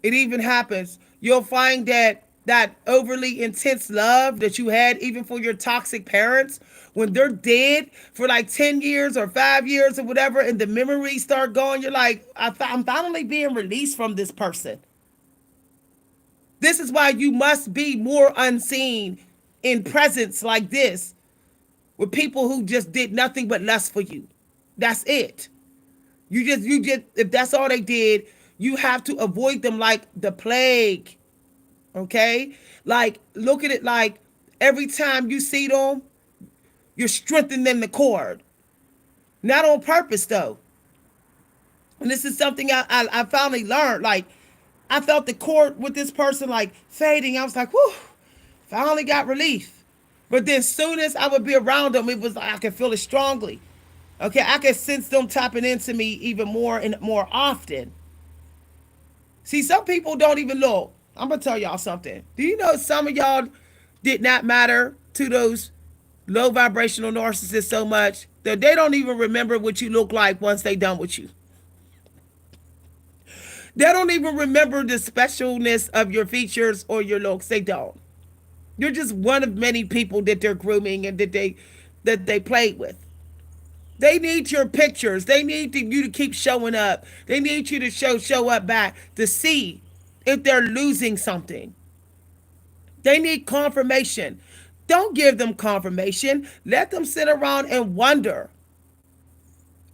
It even happens. You'll find that overly intense love that you had even for your toxic parents, when they're dead for like 10 years or 5 years or whatever, and the memories start going, you're like, I'm finally being released from this person. This is why you must be more unseen in presence like this with people who just did nothing but lust for you. That's it. You just if that's all they did, you have to avoid them like the plague. Okay? Like look at it like every time you see them, you're strengthening the cord. Not on purpose though. And this is something I finally learned. Like I felt the cord with this person like fading. I was like, whew, finally got relief. But then soon as I would be around them, it was like I could feel it strongly. Okay, I could sense them tapping into me even more and more often. See, some people don't even look. I'm gonna tell y'all something. Do you know some of y'all did not matter to those low vibrational narcissists so much that they don't even remember what you look like once they done with you. They don't even remember the specialness of your features or your looks. They don't. You're just one of many people that they're grooming and that they played with. They need your pictures. They need you to keep showing up. They need you to show up back to see if they're losing something. They need confirmation. Don't give them confirmation. Let them sit around and wonder.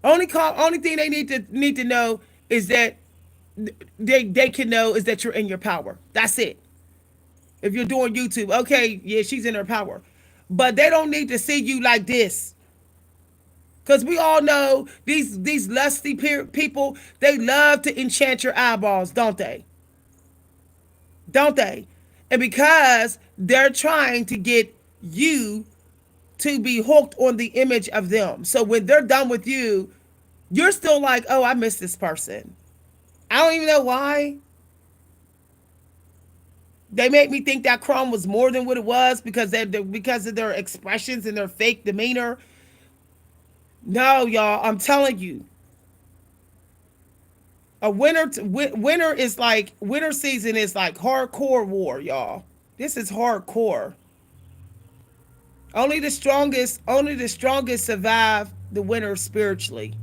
Only thing they need to know is that they can know is that you're in your power. That's it. If you're doing YouTube, okay, yeah, she's in her power. But they don't need to see you like this. Because we all know these lusty people, they love to enchant your eyeballs, don't they? Don't they? And because they're trying to get you to be hooked on the image of them. So when they're done with you, you're still like, oh, I miss this person. I don't even know why. They made me think that crime was more than what it was because of their expressions and their fake demeanor. No, y'all, I'm telling you, winter season is like hardcore war, y'all. This is hardcore. Only the strongest survive the winter spiritually,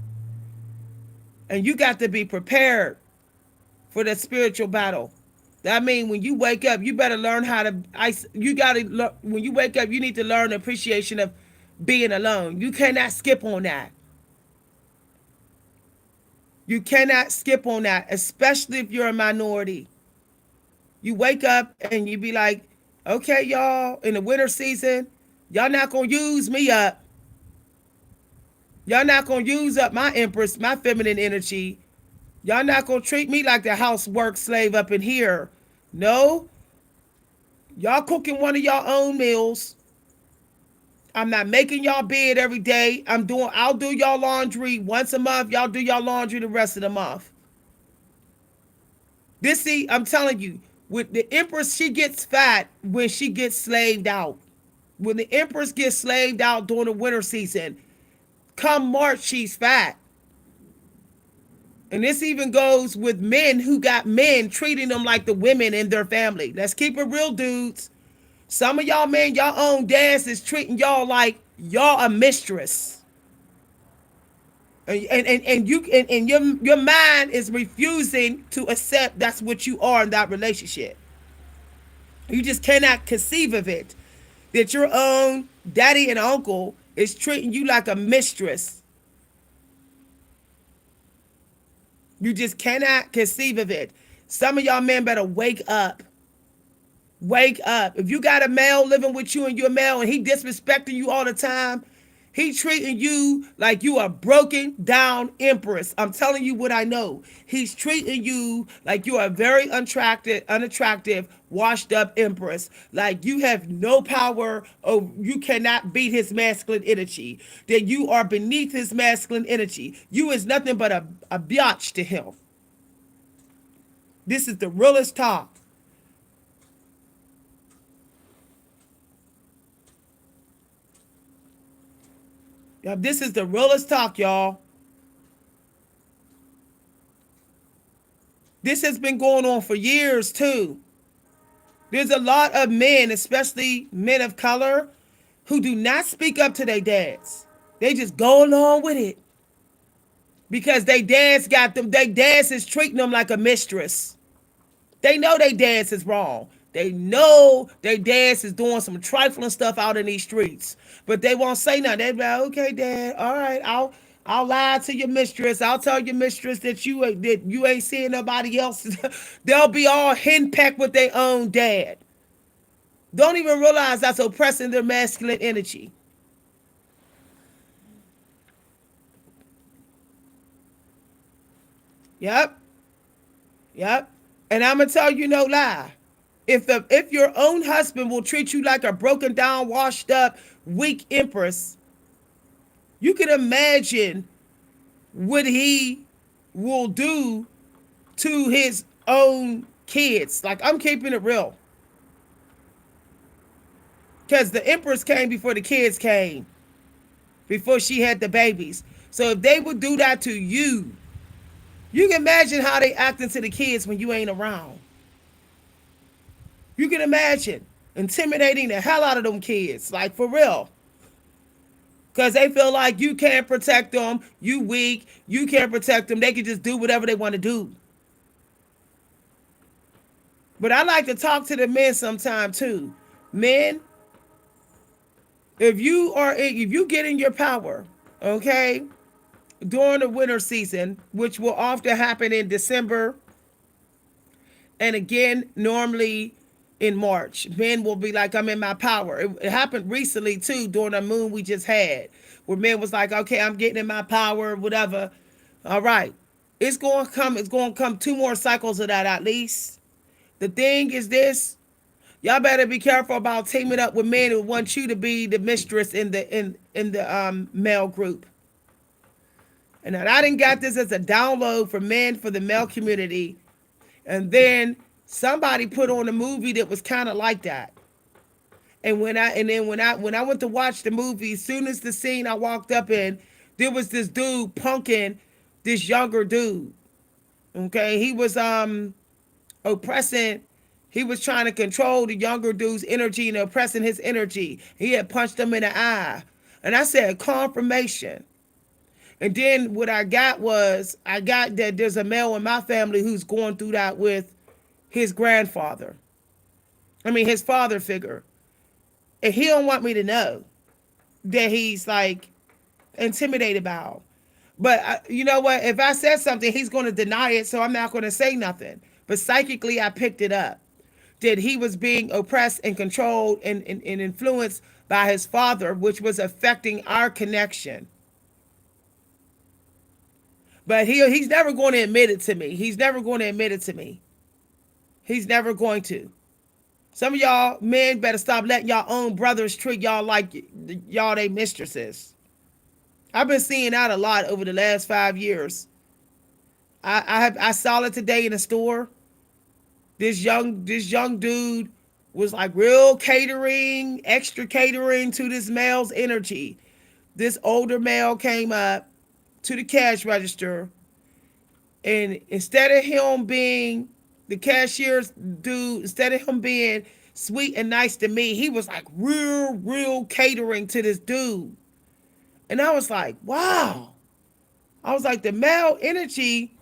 and you got to be prepared for that spiritual battle. I mean, when you wake up, you better learn how to. You got to. When you wake up, you need to learn the appreciation of being alone. You cannot skip on that. You cannot skip on that, especially if you're a minority. You wake up and you be like, okay, y'all, in the winter season, y'all not gonna use me up. Y'all not gonna use up my empress, my feminine energy. Y'all not gonna treat me like the housework slave up in here. No. Y'all cooking one of y'all own meals. I'm not making y'all bed every day. I'll do y'all laundry once a month. Y'all do y'all laundry the rest of the month. I'm telling you, with the Empress, she gets fat when she gets slaved out. When the Empress gets slaved out during the winter season, come March, she's fat. And this even goes with men who got men treating them like the women in their family. Let's keep it real, dudes. Some of y'all men, y'all own dads is treating y'all like y'all a mistress. And your mind is refusing to accept that's what you are in that relationship. You just cannot conceive of it. That your own daddy and uncle is treating you like a mistress. You just cannot conceive of it. Some of y'all men better wake up. Wake up. If you got a male living with you and you're a male and he disrespecting you all the time, he treating you like you are broken down empress. I'm telling you what I know. He's treating you like you are very unattractive, washed up empress. Like you have no power or you cannot beat his masculine energy. That you are beneath his masculine energy. You is nothing but a biatch to him. This is the realest talk. This is the realest talk, y'all. This has been going on for years, too. There's a lot of men, especially men of color, who do not speak up to their dads. They just go along with it because they dads got them. They dads is treating them like a mistress. They know they dads is wrong. They know their dads is doing some trifling stuff out in these streets, but they won't say nothing. They be like, "Okay, Dad, all right, I'll lie to your mistress. I'll tell your mistress that you ain't seeing nobody else." They'll be all henpecked with their own dad. Don't even realize that's oppressing their masculine energy. Yep, yep. And I'm gonna tell you no lie. If your own husband will treat you like a broken down, washed up, weak empress, you can imagine what he will do to his own kids. Like I'm keeping it real. Because the empress came before the kids came, before she had the babies. So if they would do that to you, you can imagine how they acting to the kids when you ain't around. You can imagine intimidating the hell out of them kids, like for real. Because they feel like you can't protect them, you weak, you can't protect them, they can just do whatever they want to do. But I like to talk to the men sometime too. Men, if you get in your power, okay, during the winter season, which will often happen in December and again normally in March. Men will be like, I'm in my power. It happened recently too during the moon we just had, where men was like, okay, I'm getting in my power, whatever. All right. It's going to come two more cycles of that at least. The thing is this, y'all better be careful about teaming up with men who want you to be the mistress in the male group. And I didn't got this as a download for men for the male community. And then somebody put on a movie that was kind of like that. And when I went to watch the movie, as soon as the scene I walked up in, there was this dude punking this younger dude. Okay, he was oppressing. He was trying to control the younger dude's energy and oppressing his energy. He had punched him in the eye, and I said confirmation. And then what I got that there's a male in my family who's going through that with his grandfather. I mean his father figure. And he don't want me to know that he's like intimidated by him. But you know what? If I said something, he's going to deny it, so I'm not going to say nothing. But psychically, I picked it up. That he was being oppressed and controlled and influenced by his father, which was affecting our connection. But he's never going to admit it to me. He's never going to admit it to me. He's never going to. Some of y'all men better stop letting y'all own brothers treat y'all like y'all they mistresses. I've been seeing that a lot over the last 5 years. I saw it today in the store. This young dude was like real catering, extra catering to this male's energy. This older male came up to the cash register, and instead of him being the cashier's dude, instead of him being sweet and nice to me, he was like real catering to this dude. And I was like, wow. I was like, the male energy,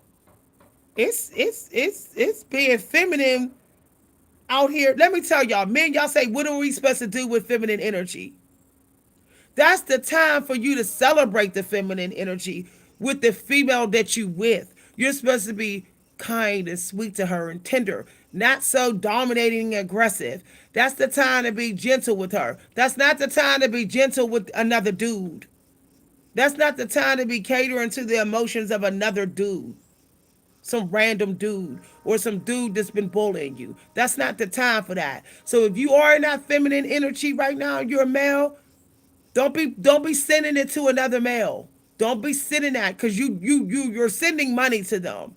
it's being feminine out here. Let me tell y'all, men, y'all say, what are we supposed to do with feminine energy? That's the time for you to celebrate the feminine energy with the female that you with. You're supposed to be kind and sweet to her and tender, not so dominating and aggressive. That's the time to be gentle with her. That's not the time to be gentle with another dude. That's not the time to be catering to the emotions of another dude, some random dude or some dude that's been bullying you. That's not the time for that. So if you are in that feminine energy right now, you're a male, don't be sending it to another male. Don't be sending that because you're sending money to them.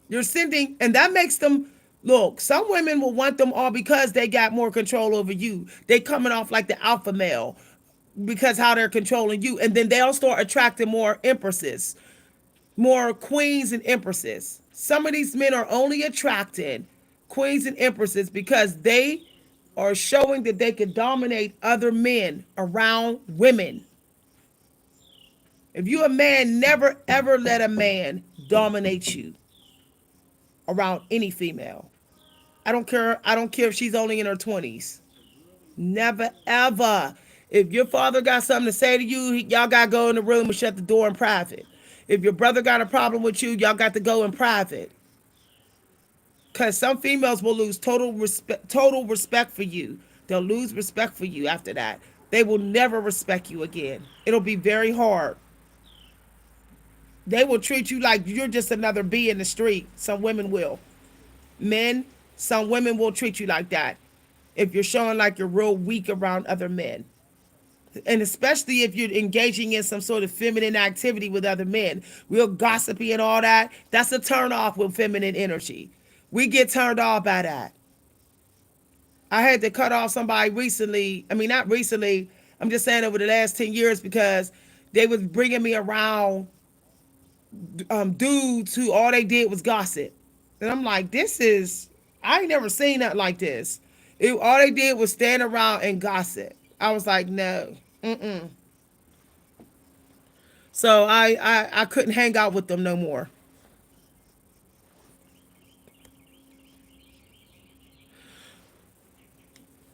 You're sending, and that makes them look. Some women will want them all because they got more control over you. They coming off like the alpha male because how they're controlling you, and then they'll start attracting more empresses, more queens and empresses. Some of these men are only attracted queens and empresses because they are showing that they can dominate other men around women. If you a man, never ever let a man dominate you around any female. I don't care. I don't care if she's only in her 20s. Never ever. If your father got something to say to you, y'all got to go in the room and shut the door in private. If your brother got a problem with you, y'all got to go in private. Because some females will lose total respect for you. They'll lose respect for you after that. They will never respect you again. It'll be very hard. They will treat you like you're just another bee in the street. Some women will. Men, some women will treat you like that if you're showing like you're real weak around other men. And especially if you're engaging in some sort of feminine activity with other men, real gossipy and all that, that's a turn off with feminine energy. We get turned off by that. I had to cut off somebody recently. I mean, not recently. I'm just saying over the last 10 years because they was bringing me around dudes who all they did was gossip. And I'm like, I ain't never seen that like this. All they did was stand around and gossip. I was like, no. Mm-mm. So I couldn't hang out with them no more.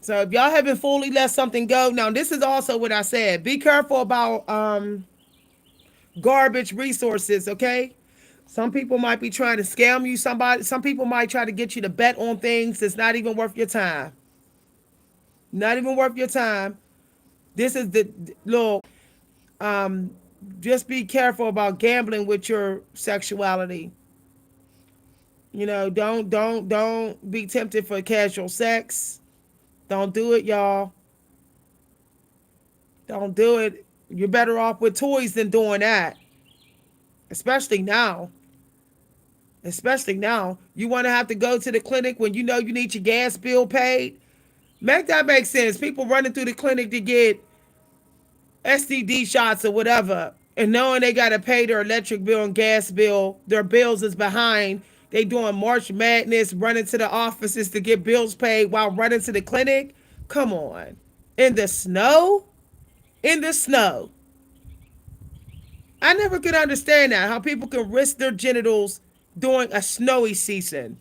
So if y'all haven't fully let something go, now this is also what I said. Be careful about garbage resources, okay? Some people might be trying to scam you. Some people might try to get you to bet on things that's not even worth your time. Not even worth your time. This is the look. Um, just be careful about gambling with your sexuality. Don't be tempted for casual sex. Don't do it, y'all. Don't do it. You're better off with toys than doing that. Especially now. Especially now. You want to have to go to the clinic when you know you need your gas bill paid. Make that make sense. People running through the clinic to get STD shots or whatever, and knowing they got to pay their electric bill and gas bill, their bills is behind. They doing March Madness, running to the offices to get bills paid while running to the clinic. Come on. In the snow? In the snow. I never could understand that, how people can risk their genitals during a snowy season.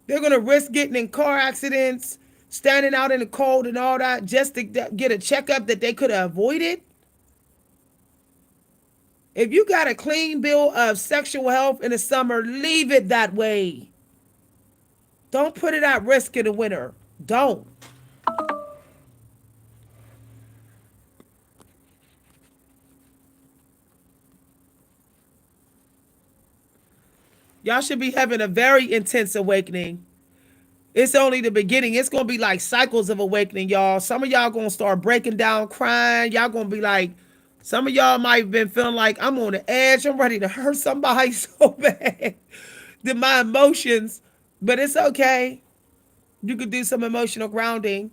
They're going to risk getting in car accidents, standing out in the cold and all that just to get a checkup that they could have avoided. If you got a clean bill of sexual health in the summer, leave it that way. Don't put it at risk in the winter. Don't. Y'all should be having a very intense awakening. It's only the beginning. It's going to be like cycles of awakening, y'all. Some of y'all going to start breaking down, crying. Y'all going to be like, some of y'all might have been feeling like, I'm on the edge. I'm ready to hurt somebody so bad. Then my emotions, but it's okay. You could do some emotional grounding.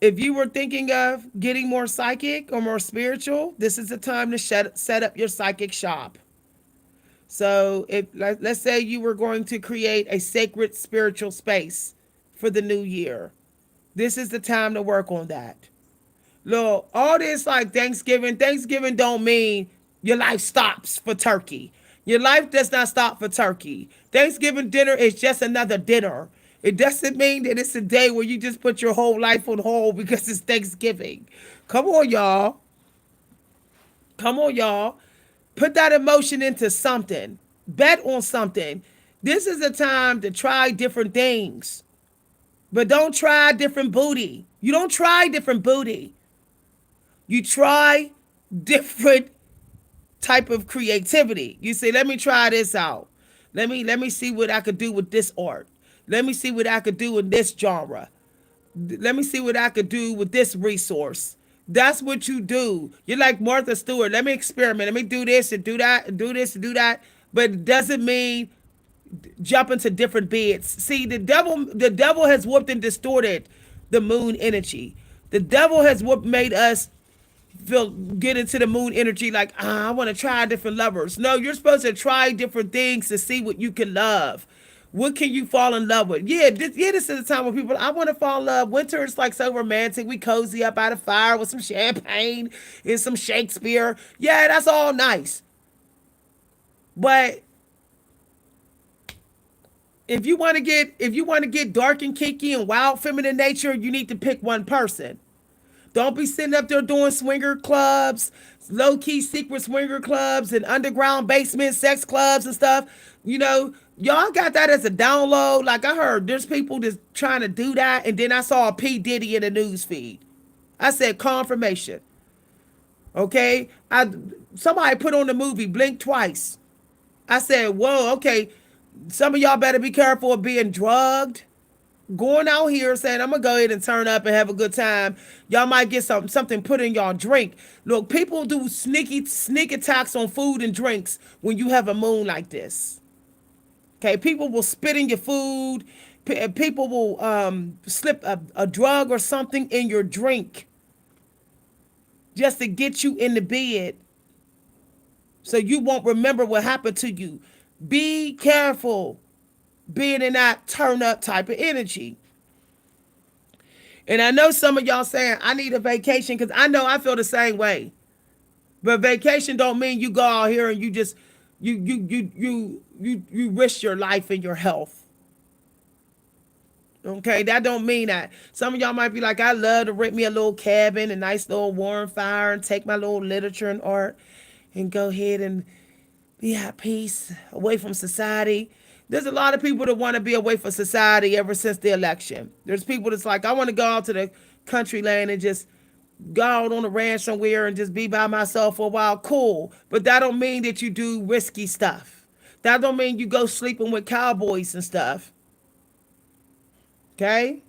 If you were thinking of getting more psychic or more spiritual, this is the time to set up your psychic shop. So if let's say you were going to create a sacred spiritual space for the new year, this is the time to work on that. Look, all this like Thanksgiving. Thanksgiving don't mean your life stops for turkey. Your life does not stop for turkey. Thanksgiving dinner is just another dinner. It doesn't mean that it's a day where you just put your whole life on hold because it's Thanksgiving. Come on, y'all. Come on, y'all. Put that emotion into something. Bet on something. This is a time to try different things. But don't try different booty. You don't try different booty. You try different type of creativity. You say, let me try this out. Let me see what I could do with this art. Let me see what I could do in this genre. Let me see what I could do with this resource. That's what you do. You're like Martha Stewart. Let me experiment. Let me do this and do that and do this and do that. But it doesn't mean jump into different beds. See, the devil has whooped and distorted the moon energy. The devil has whooped made us get into the moon energy like, I want to try different lovers. No, you're supposed to try different things to see what you can love. What can you fall in love with? This is the time when people, I want to fall in love. Winter is like so romantic. We cozy up by the fire with some champagne and some Shakespeare. Yeah, that's all nice. But if you want to get dark and kinky and wild feminine nature, you need to pick one person. Don't be sitting up there doing swinger clubs, low key secret swinger clubs and underground basement sex clubs and stuff. Y'all got that as a download. Like I heard there's people that's trying to do that. And then I saw a P. Diddy in the news feed. I said confirmation. Okay. Somebody put on the movie Blink Twice. I said, whoa, okay. Some of y'all better be careful of being drugged, going out here saying I'm gonna go ahead and turn up and have a good time. Y'all might get something put in y'all drink. Look, people do sneak attacks on food and drinks when you have a moon like this. Okay, people will spit in your food. People will slip a drug or something in your drink just to get you in the bed so you won't remember what happened to you. Be careful being in that turn up type of energy. And I know some of y'all saying I need a vacation because I know I feel the same way. But vacation don't mean you go out here and you just you risk your life and your health. Okay, that don't mean that. Some of y'all might be like, I love to rent me a little cabin, a nice little warm fire, and take my little literature and art and go ahead and be at peace, away from society. There's a lot of people that want to be away from society ever since the election. There's people that's like, I want to go out to the country land and just go out on a ranch somewhere and just be by myself for a while. Cool. But that don't mean that you do risky stuff. That don't mean you go sleeping with cowboys and stuff. Okay?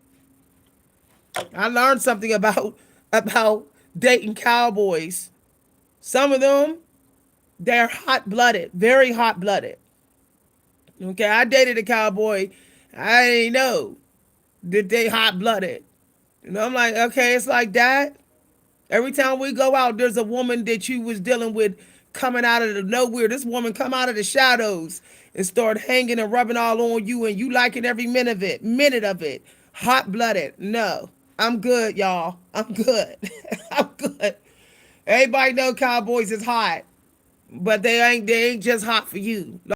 I learned something about dating cowboys. Some of them, they're hot-blooded, very hot-blooded. Okay, I dated a cowboy. I didn't know that they hot-blooded. I'm like, okay, it's like that. Every time we go out, there's a woman that you was dealing with coming out of the nowhere. This woman come out of the shadows and start hanging and rubbing all on you, and you liking every minute of it. Minute of it. Hot-blooded. No, I'm good, y'all. I'm good. I'm good. Everybody know cowboys is hot, but they ain't just hot for you.